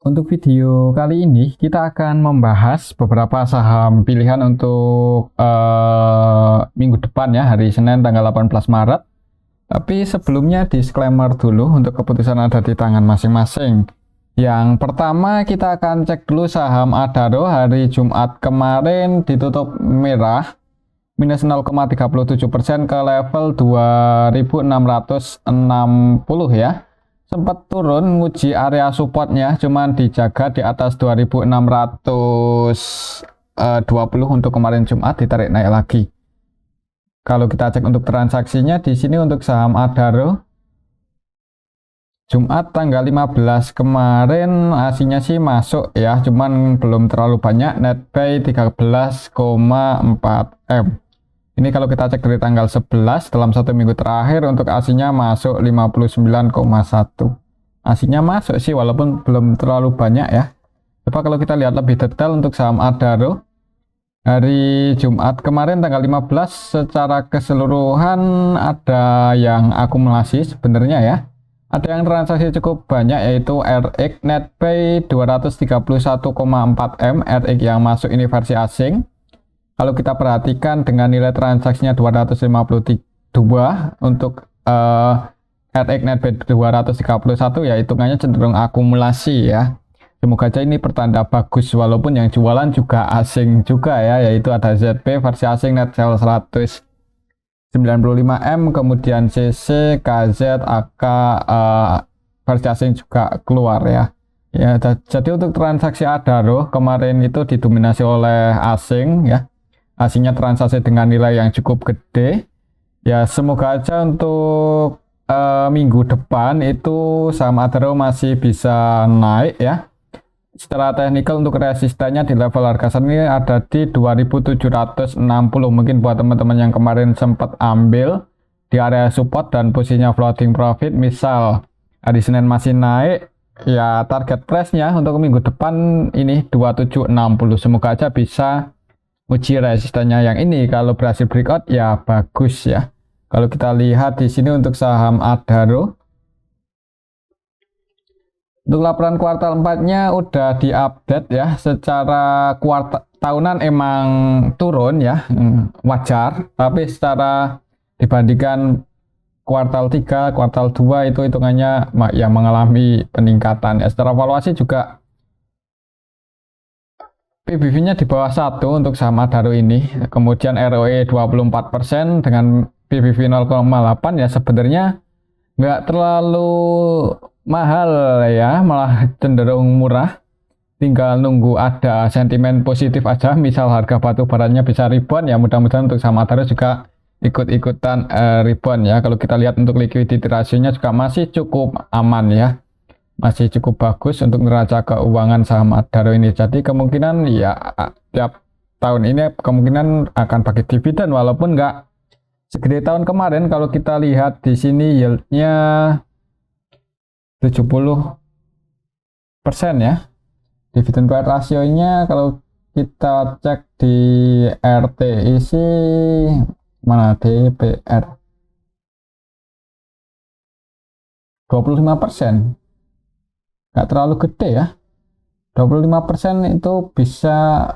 Untuk video kali ini kita akan membahas beberapa saham pilihan untuk minggu depan ya, hari Senin tanggal 18 Maret. Tapi sebelumnya disclaimer dulu, untuk keputusan ada di tangan masing-masing. Yang pertama kita akan cek dulu saham Adaro. Hari Jumat kemarin ditutup merah, minus 0,37% ke level 2660 ya. Sempat turun nguji area supportnya, cuman dijaga di atas 2620 untuk kemarin Jumat, ditarik naik lagi. Kalau kita cek untuk transaksinya di sini untuk saham Adaro Jumat tanggal 15 kemarin aslinya sih masuk ya, cuman belum terlalu banyak, net pay 13,4 M. Ini kalau kita cek dari tanggal 11 dalam satu minggu terakhir untuk aslinya masuk 59,1. Aslinya masuk sih walaupun belum terlalu banyak ya. Coba kalau kita lihat lebih detail untuk saham Adaro. Hari Jumat kemarin tanggal 15 secara keseluruhan ada yang akumulasi sebenarnya ya. Ada yang transaksi cukup banyak yaitu RX net pay 231,4 M. RX yang masuk ini versi asing. Kalau kita perhatikan dengan nilai transaksinya 252 untuk RX net pay 231 ya, hitungannya cenderung akumulasi ya. Semoga aja ini pertanda bagus walaupun yang jualan juga asing juga ya, yaitu ada ZP versi asing net sell 195M, kemudian CC, KZ, AK versi asing juga keluar ya. Ya, jadi untuk transaksi Adaro kemarin itu didominasi oleh asing ya. Aslinya transaksi dengan nilai yang cukup gede ya. Semoga aja untuk minggu depan itu saham Adaro masih bisa naik ya. Secara teknikal untuk resistennya di level harga saat ini ada di 2760. Mungkin buat teman-teman yang kemarin sempat ambil di area support dan posisinya floating profit, misal hari Senin masih naik ya, target price-nya untuk minggu depan ini 2760. Semoga aja bisa uji resistennya yang ini. Kalau berhasil breakout ya bagus ya. Kalau kita lihat di sini untuk saham Adaro, untuk laporan kuartal 4-nya udah diupdate ya. Secara kuartal tahunan emang turun ya, wajar. Tapi secara dibandingkan kuartal 3, kuartal 2 itu hitungannya yang mengalami peningkatan ya. Secara valuasi juga PBV-nya di bawah 1 untuk saham Adaro ini. Kemudian ROE 24% dengan PBV 0,8 ya, sebenarnya nggak terlalu mahal ya, malah cenderung murah. Tinggal nunggu ada sentimen positif aja, misal harga batu baranya bisa rebound ya, mudah-mudahan untuk saham Adaro juga ikut-ikutan rebound ya. Kalau kita lihat untuk liquidity ratio-nya juga masih cukup aman ya. Masih cukup bagus untuk neraca keuangan saham Adaro ini. Jadi kemungkinan ya tiap tahun ini kemungkinan akan bagi dividen walaupun nggak segede tahun kemarin. Kalau kita lihat di sini yieldnya 70% ya. Dividen payout rasionya kalau kita cek di RTI sih mana, DPR 25%. Nggak terlalu gede ya, 25% itu bisa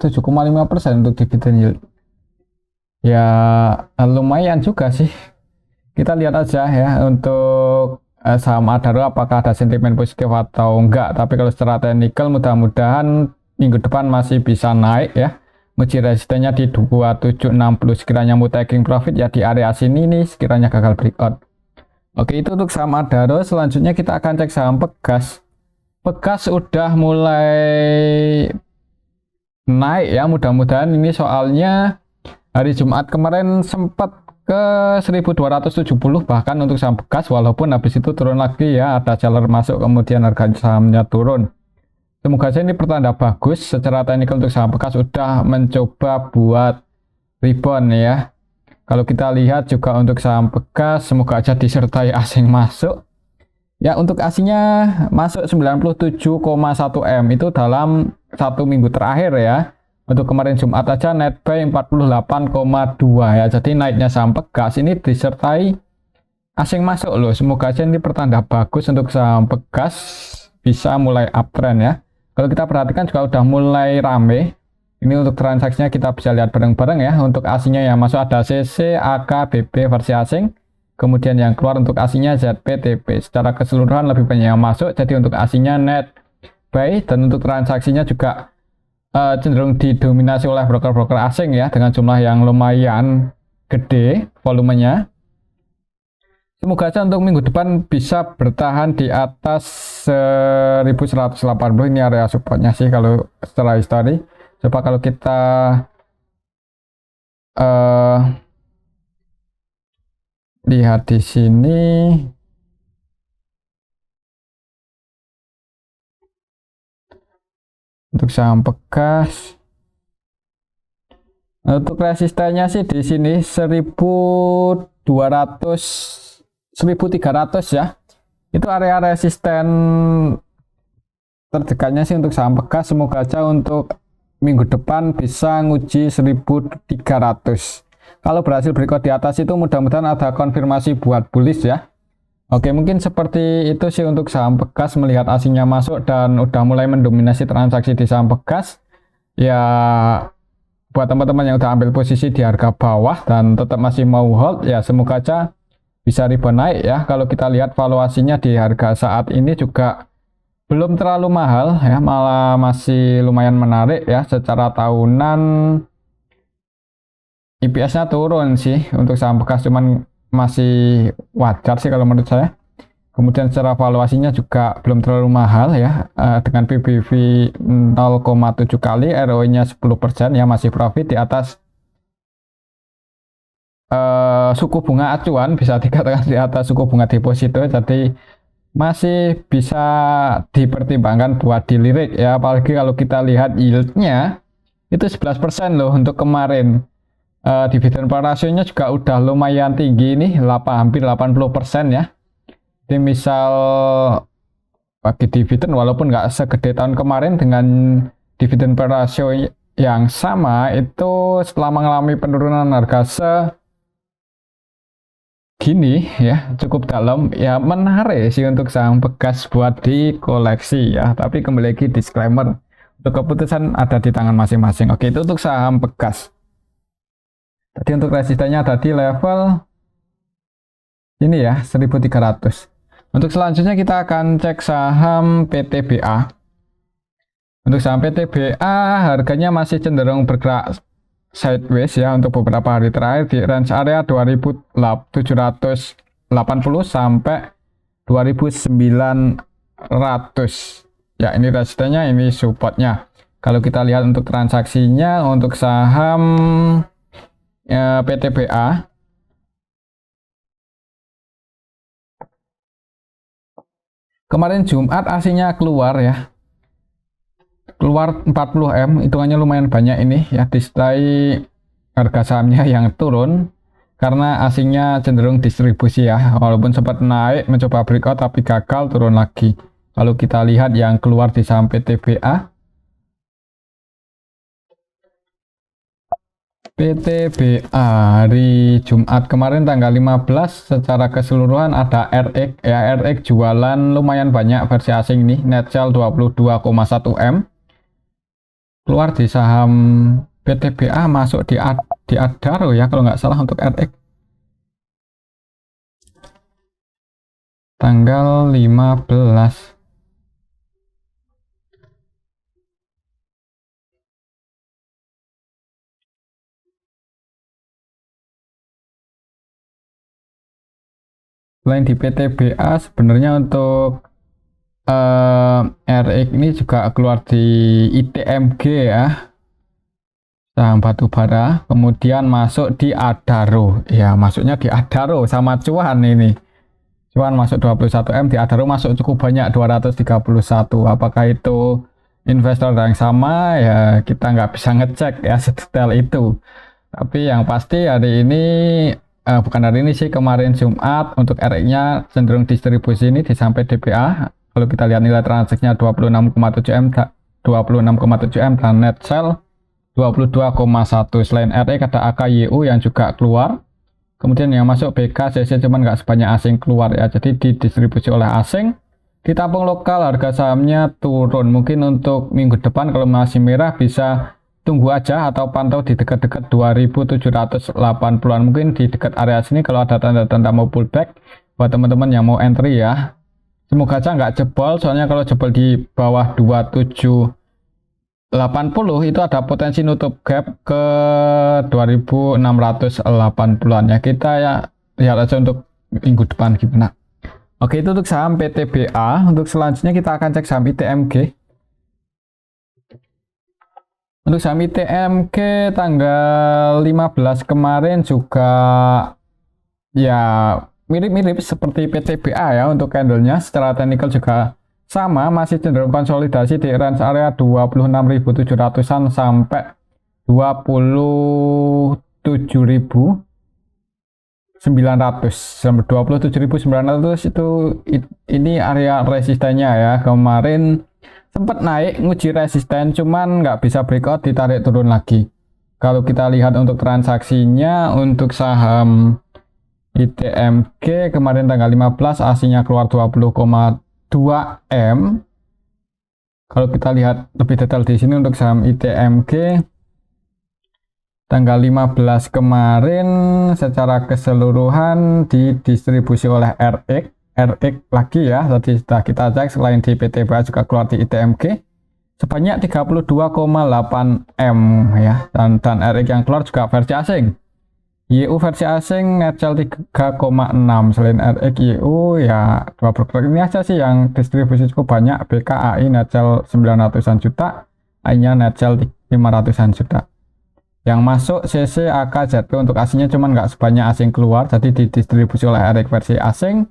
7,5% untuk dividen yield ya, lumayan juga sih. Kita lihat aja ya untuk saham Adaro apakah ada sentimen positif atau enggak. Tapi kalau secara teknikal mudah-mudahan minggu depan masih bisa naik ya. Uji resistennya di 2760, sekiranya mau taking profit ya di area sini nih, sekiranya gagal breakout. Oke, itu untuk saham Adaro. Selanjutnya kita akan cek saham Pegas. Pegas udah mulai naik ya, mudah-mudahan ini, soalnya hari Jumat kemarin sempat ke 1270 bahkan untuk saham Pegas, walaupun habis itu turun lagi ya, ada seller masuk kemudian harga sahamnya turun. Semoga saja ini pertanda bagus. Secara teknikal untuk saham Pegas udah mencoba buat rebound ya. Kalau kita lihat juga untuk saham Pegas, semoga aja disertai asing masuk. Ya, untuk asingnya masuk 97,1 M itu dalam satu minggu terakhir ya. Untuk kemarin Jumat aja net pay 48,2 ya. Jadi naiknya saham Pegas ini disertai asing masuk loh. Semoga aja ini pertanda bagus untuk saham Pegas bisa mulai uptrend ya. Kalau kita perhatikan juga udah mulai rame. Ini untuk transaksinya kita bisa lihat bareng-bareng ya. Untuk asingnya yang masuk ada CC, AK, BB versi asing. Kemudian yang keluar untuk asingnya ZP, TP. Secara keseluruhan lebih banyak yang masuk. Jadi untuk asingnya net buy, dan untuk transaksinya juga cenderung didominasi oleh broker-broker asing ya, dengan jumlah yang lumayan gede volumenya. Semoga aja untuk minggu depan bisa bertahan di atas 1180. Ini area supportnya sih kalau setelah histori. Coba kalau kita lihat di sini, untuk saham Pegas, untuk resistennya sih di sini 1300 ya. Itu area resisten terdekatnya sih untuk saham Pegas. Semoga aja untuk minggu depan bisa nguji 1300. Kalau berhasil breakout di atas itu mudah-mudahan ada konfirmasi buat bullish ya. Oke, mungkin seperti itu sih untuk saham Pegas, melihat asingnya masuk dan udah mulai mendominasi transaksi di saham Pegas. Ya, buat teman-teman yang udah ambil posisi di harga bawah dan tetap masih mau hold, ya semoga aja bisa rebound naik ya. Kalau kita lihat valuasinya di harga saat ini juga belum terlalu mahal ya, malah masih lumayan menarik ya. Secara tahunan EPS-nya turun sih untuk saham Pegas, cuman masih wajar sih kalau menurut saya. Kemudian secara valuasinya juga belum terlalu mahal ya, dengan PBV 0,7 kali, ROE-nya 10% ya, masih profit di atas suku bunga acuan, bisa dikatakan di atas suku bunga deposito. Jadi masih bisa dipertimbangkan buat dilirik ya, apalagi kalau kita lihat yieldnya itu 11% loh untuk kemarin. Dividen per rasionya juga udah lumayan tinggi nih, hampir 80% ya. Jadi misal bagi dividen walaupun nggak segede tahun kemarin, dengan dividen per rasio yang sama itu setelah mengalami penurunan harga gini ya, cukup dalam ya, menarik sih untuk saham Pegas buat dikoleksi ya. Tapi kembali lagi disclaimer, untuk keputusan ada di tangan masing-masing. Oke, itu untuk saham Pegas. Tadi untuk resistennya ada di level ini ya, 1300. Untuk selanjutnya kita akan cek saham PTBA. Untuk saham PTBA harganya masih cenderung bergerak sideways ya untuk beberapa hari terakhir, di range area 2780 sampai 2900 ya. Ini resistennya, ini supportnya. Kalau kita lihat untuk transaksinya untuk saham PTBA kemarin Jumat aslinya keluar ya, keluar 40M, hitungannya lumayan banyak ini ya, disertai harga sahamnya yang turun karena asingnya cenderung distribusi ya, walaupun sempat naik mencoba breakout tapi gagal, turun lagi. Kalau kita lihat yang keluar di saham PTBA hari Jumat kemarin tanggal 15, secara keseluruhan ada RX ya, RX jualan lumayan banyak versi asing nih, net sell 22,1M. Keluar di saham PTBA, masuk di Adaro ya kalau nggak salah untuk RX tanggal 15. Selain di PTBA sebenarnya untuk RX ini juga keluar di ITMG ya, saham batubara. Kemudian masuk di Adaro ya, masuknya di Adaro sama cuan ini. Cuan masuk 21M, di Adaro masuk cukup banyak 231. Apakah itu investor yang sama ya, kita nggak bisa ngecek ya sedetail itu. Tapi yang pasti hari ini bukan hari ini sih, kemarin Jumat untuk RX-nya cenderung distribusi ini di sampai DPA. Kalau kita lihat nilai transaksinya 26,7M dan net sell 22,1. Selain RX ada AKYU yang juga keluar. kemudian yang masuk BK, CC cuman nggak sebanyak asing keluar ya, jadi didistribusi oleh asing. Ditampung lokal, harga sahamnya turun. Mungkin untuk minggu depan kalau masih merah bisa tunggu aja atau pantau di dekat-dekat 2780-an, mungkin di dekat area sini kalau ada tanda-tanda mau pullback buat teman-teman yang mau entry ya. Semoga aja nggak jebol, soalnya kalau jebol di bawah 2780 itu ada potensi nutup gap ke 2680-an ya. Kita ya lihat aja untuk minggu depan gimana. Oke, itu untuk saham PTBA. Untuk selanjutnya kita akan cek saham ITMG. Untuk saham ITMG tanggal 15 kemarin juga ya mirip-mirip seperti PTBA ya untuk candlenya. Secara teknikal juga sama, masih cenderung konsolidasi di range area 26.700-an sampai 27.900 sampai 27.900 itu ini area resistennya ya. Kemarin sempat naik nguji resisten, cuman nggak bisa breakout, ditarik turun lagi. Kalau kita lihat untuk transaksinya untuk saham ITMG kemarin tanggal 15 aslinya keluar 20,2 M. Kalau kita lihat lebih detail di sini untuk saham ITMG tanggal 15 kemarin secara keseluruhan didistribusi oleh RX lagi ya. Tadi sudah kita cek, selain di PTBA juga keluar di ITMG sebanyak 32,8 M ya, dan RX yang keluar juga versi asing. YU versi asing net sell 3,6. Selain RX, YU ya dua broker ini aja sih yang distribusi cukup banyak. BKAI net sell 900-an juta, AI-nya net sell 500-an juta. Yang masuk CC, AK, ZP untuk asingnya cuman nggak sebanyak asing keluar, jadi didistribusi oleh RX versi asing.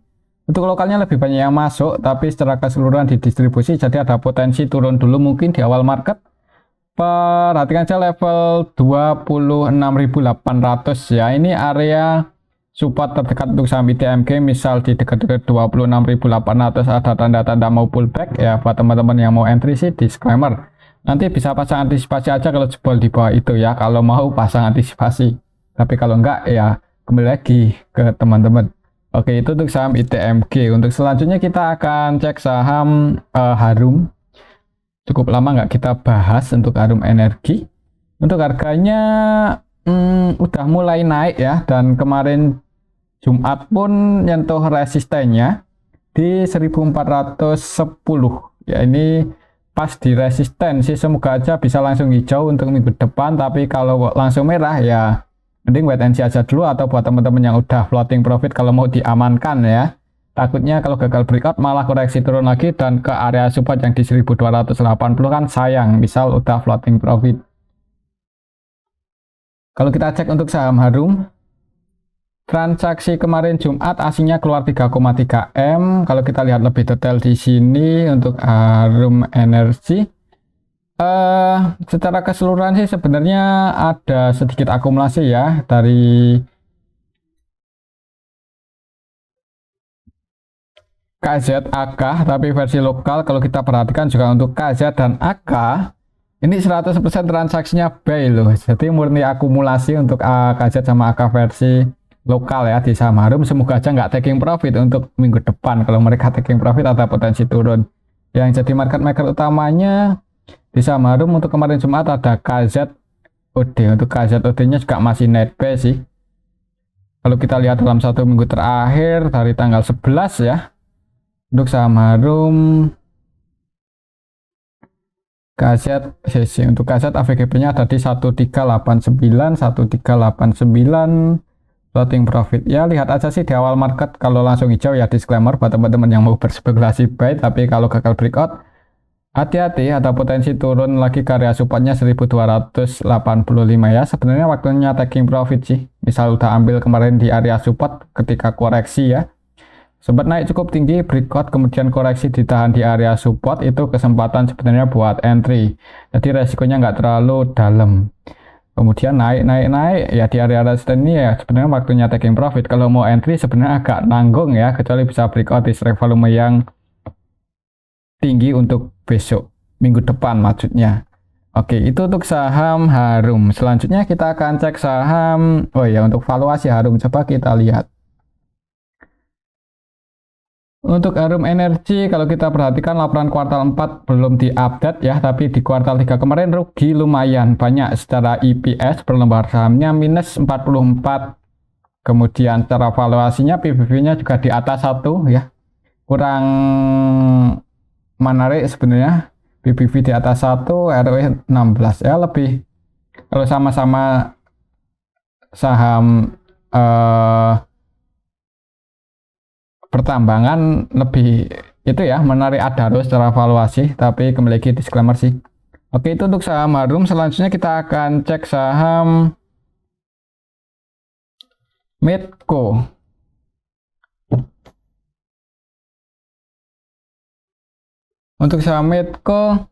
Untuk lokalnya lebih banyak yang masuk, tapi secara keseluruhan didistribusi, jadi ada potensi turun dulu mungkin di awal market. Perhatikan aja level 26.800 ya, ini area support terdekat untuk saham ITMG. Misal di dekat-dekat 26.800 ada tanda-tanda mau pullback ya, buat teman-teman yang mau entry sih disclaimer, nanti bisa pasang antisipasi aja kalau jebol di bawah itu ya, kalau mau pasang antisipasi, tapi kalau enggak ya kembali lagi ke teman-teman. Oke, itu untuk saham ITMG. Untuk selanjutnya kita akan cek saham Harum. Cukup lama nggak kita bahas untuk Harum Energi. Untuk harganya udah mulai naik ya, dan kemarin Jumat pun nyentuh resistennya di 1410 ya. Ini pas di resisten sih, semoga aja bisa langsung hijau untuk minggu depan, tapi kalau langsung merah ya mending wait and see aja dulu, atau buat teman-teman yang udah floating profit kalau mau diamankan ya. Takutnya kalau gagal breakout malah koreksi turun lagi dan ke area support yang di 1280 kan sayang, misal udah floating profit. Kalau kita cek untuk saham Harum, transaksi kemarin Jumat aslinya keluar 3,3 M. Kalau kita lihat lebih detail di sini untuk Harum Energi, secara keseluruhan sih sebenarnya ada sedikit akumulasi ya dari KZ AK, tapi versi lokal. Kalau kita perhatikan juga untuk KZ dan AK ini 100% transaksinya buy loh, jadi murni akumulasi untuk KZ sama AK versi lokal ya di saham Harum. Semoga aja nggak taking profit untuk minggu depan. Kalau mereka taking profit ada potensi turun. Yang jadi market maker utamanya di saham Harum untuk kemarin Jumat ada KZOD. Untuk KZOD nya juga masih net buy sih. Kalau kita lihat dalam satu minggu terakhir dari tanggal 11 ya, untuk saham Harum KZCC, untuk KZ AVGP nya ada di 1389 floating profit ya. Lihat aja sih di awal market, kalau langsung hijau ya disclaimer buat teman-teman yang mau berspekulasi buy, tapi kalau gagal breakout hati-hati, ada potensi turun lagi ke area supportnya 1285 ya. Sebenarnya waktunya taking profit sih, misal udah ambil kemarin di area support ketika koreksi ya, sempat naik cukup tinggi, breakout kemudian koreksi ditahan di area support, itu kesempatan sebenarnya buat entry, jadi resikonya nggak terlalu dalam. Kemudian naik ya di area resisten ini ya sebenarnya waktunya taking profit. Kalau mau entry sebenarnya agak nanggung ya, kecuali bisa breakout di strike volume yang tinggi untuk besok minggu depan maksudnya. Oke, itu untuk saham Harum. Selanjutnya kita akan cek saham, oh ya, untuk valuasi Harum, coba kita lihat. Untuk Harum Energi, kalau kita perhatikan laporan kuartal 4 belum diupdate ya, tapi di kuartal 3 kemarin rugi lumayan banyak. Secara EPS per lembar sahamnya minus 44. Kemudian secara valuasinya PBV-nya juga di atas 1 ya. Kurang menarik sebenarnya. PBV di atas 1, ROE 16 ya, lebih kalau sama-sama saham pertambangan lebih itu ya, menarik Adaro secara valuasi, tapi kembali lagi disclaimer sih. Oke, itu untuk saham Harum. Selanjutnya kita akan cek saham Medco. Untuk saham Medco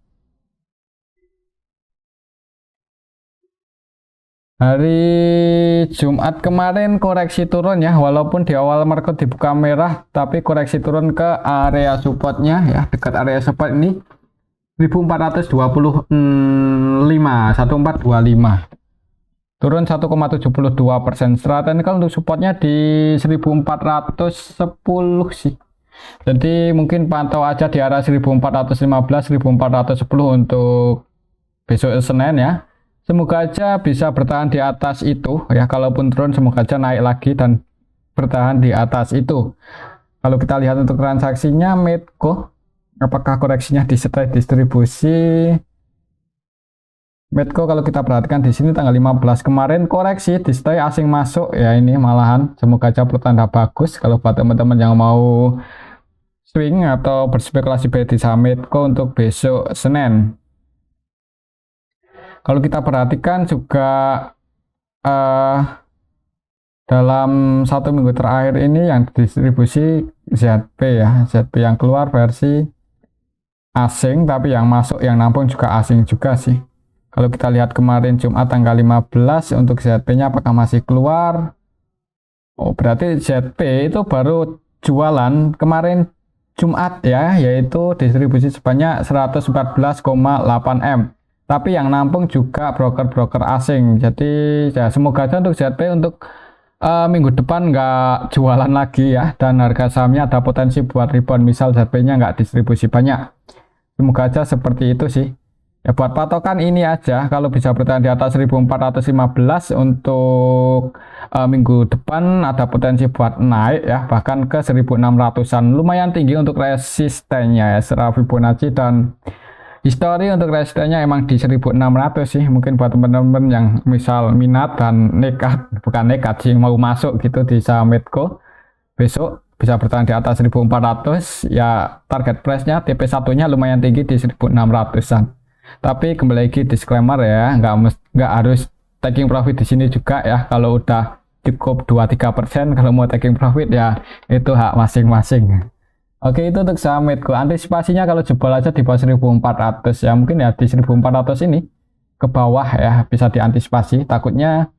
hari Jumat kemarin koreksi turun ya, walaupun di awal market dibuka merah, tapi koreksi turun ke area supportnya ya, dekat area support ini 1425, 1425. Turun 1,72%. Secara teknikal untuk supportnya di 1410 sih. Jadi mungkin pantau aja di area 1415, 1410 untuk besok Senin ya. Semoga aja bisa bertahan di atas itu ya. Kalaupun turun semoga aja naik lagi dan bertahan di atas itu. Kalau kita lihat untuk transaksinya Medco, apakah koreksinya disertai distribusi? Medco kalau kita perhatikan di sini tanggal 15 kemarin koreksi disertai asing masuk ya, ini malahan semoga aja pertanda bagus kalau buat teman-teman yang mau swing atau berspekulasi di saham Medco untuk besok Senin. Kalau kita perhatikan juga dalam 1 minggu terakhir ini yang distribusi ZP ya, ZP yang keluar versi asing, tapi yang masuk yang nampung juga asing juga sih. Kalau kita lihat kemarin Jumat tanggal 15 untuk ZP-nya apakah masih keluar? Oh, berarti ZP itu baru jualan kemarin Jumat ya, yaitu distribusi sebanyak 114,8 M. Tapi yang nampung juga broker-broker asing. Jadi ya semoga aja untuk ZP untuk minggu depan nggak jualan lagi ya, dan harga sahamnya ada potensi buat rebound misal ZP-nya nggak distribusi banyak. Semoga aja seperti itu sih. Ya buat patokan ini aja, kalau bisa bertahan di atas 1415 untuk minggu depan ada potensi buat naik ya, bahkan ke 1600-an. Lumayan tinggi untuk resistennya ya, secara Fibonacci dan histori untuk resistennya emang di 1600 sih. Mungkin buat teman-teman yang misal minat dan nekat, bukan nekat sih, mau masuk gitu di saham Medco besok bisa bertahan di atas 1400 ya, target price-nya TP1 nya lumayan tinggi di 1600-an. Tapi kembali lagi disclaimer ya, nggak harus taking profit di sini juga ya. Kalau udah cukup 2-3%, kalau mau taking profit ya itu hak masing-masing. Oke, itu untuk saham Medco. Antisipasinya kalau jebol aja di bawah 1400 ya, mungkin ya di 1400 ini ke bawah ya bisa diantisipasi. Takutnya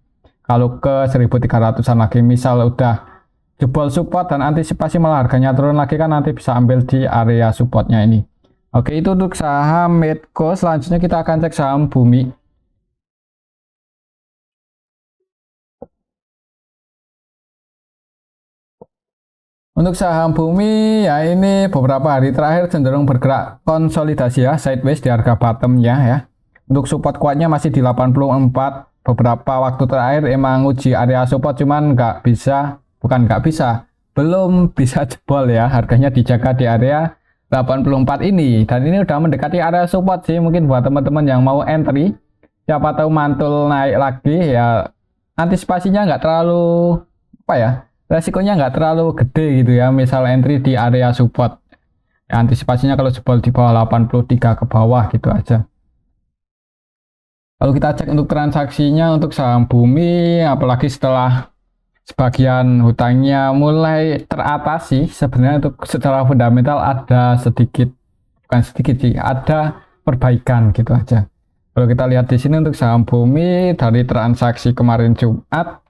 kalau ke 1300-an lagi misal udah jebol support dan antisipasi malah harganya turun lagi, kan nanti bisa ambil di area supportnya ini. Oke, itu untuk saham Medco. Selanjutnya kita akan cek saham Bumi. Untuk saham Bumi ya, ini beberapa hari terakhir cenderung bergerak konsolidasi ya, sideways di harga bottomnya ya. Untuk support kuatnya masih di 84. Beberapa waktu terakhir emang uji area support, cuman nggak bisa, bukan nggak bisa, belum bisa jebol ya. Harganya dijaga di area 84 ini, dan ini udah mendekati area support sih. Mungkin buat teman-teman yang mau entry, siapa tahu mantul naik lagi ya, antisipasinya nggak terlalu apa ya, resikonya nggak terlalu gede gitu ya, misal entry di area support ya, antisipasinya kalau jebol di bawah 83 ke bawah gitu aja. Kalau kita cek untuk transaksinya untuk saham Bumi, apalagi setelah sebagian hutangnya mulai teratasi, sebenarnya untuk secara fundamental ada sedikit, bukan sedikit sih, ada perbaikan gitu aja. Kalau kita lihat di sini untuk saham Bumi dari transaksi kemarin Jumat,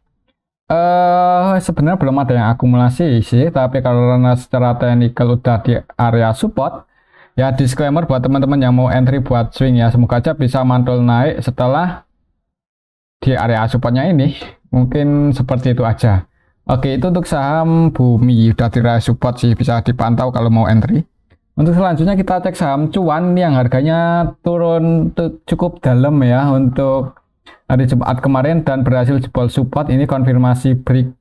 sebenarnya belum ada yang akumulasi sih, tapi karena secara teknikal udah di area support Ya disclaimer buat teman-teman yang mau entry buat swing ya, semoga aja bisa mantul naik setelah di area supportnya ini. Mungkin seperti itu aja. Oke, itu untuk saham Bumi udah di area support sih, bisa dipantau kalau mau entry. Untuk selanjutnya kita cek saham cuan yang harganya turun cukup dalam ya untuk hari Jumat kemarin dan berhasil jebol support. Ini konfirmasi break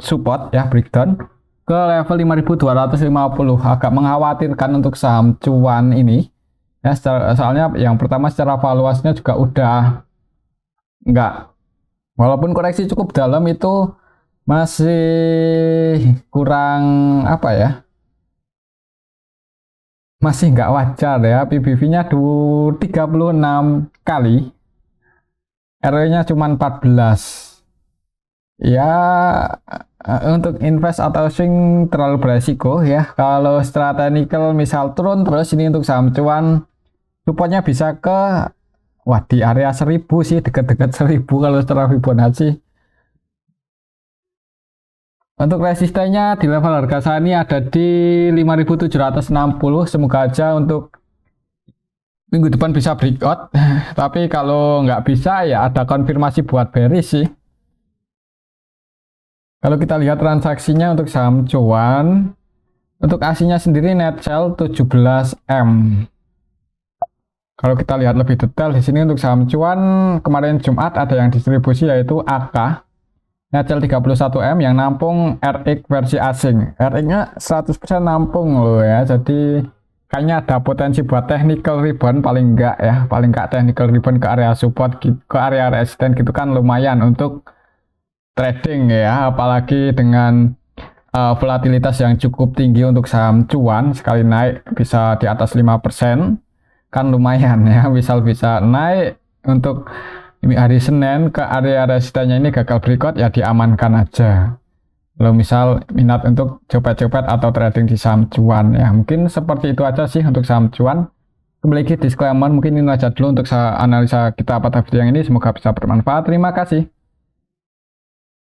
support ya, breakdown ke level 5250. Agak mengkhawatirkan untuk saham cuan ini ya, soalnya yang pertama secara valuasinya juga udah enggak, walaupun koreksi cukup dalam itu masih kurang apa ya, masih nggak wajar ya. PBV-nya 36 kali, ROE-nya cuma 14 ya. Untuk invest atau swing terlalu beresiko ya. Kalau secara technical misal turun terus, ini untuk saham cuan supportnya bisa ke di area 1000 sih, dekat-dekat 1000 kalau secara Fibonacci. Untuk resistennya di level harga saat ini ada di 5760. Semoga aja untuk minggu depan bisa breakout. Tapi kalau nggak bisa ya ada konfirmasi buat bearish sih. Kalau kita lihat transaksinya untuk saham cuan, untuk ASI-nya sendiri net sell 17M. Kalau kita lihat lebih detail di sini untuk saham cuan kemarin Jumat ada yang distribusi yaitu AK. Netcel 31M yang nampung RX versi asing. RX-nya 100% nampung loh ya. Jadi kayaknya ada potensi buat technical rebound paling enggak ya. Paling enggak technical rebound ke area support, ke area resistance gitu kan lumayan untuk trading ya. Apalagi dengan volatilitas yang cukup tinggi untuk saham cuan, sekali naik bisa di atas 5% kan lumayan ya. Bisa naik untuk hari Senin ke area resistennya ini gagal breakout ya diamankan aja. Kalau misal minat untuk copet-copet atau trading di saham cuan ya, mungkin seperti itu aja sih untuk saham cuan. Kembali lagi disclaimer, mungkin ini aja dulu untuk analisa kita pada video yang ini, semoga bisa bermanfaat. Terima kasih.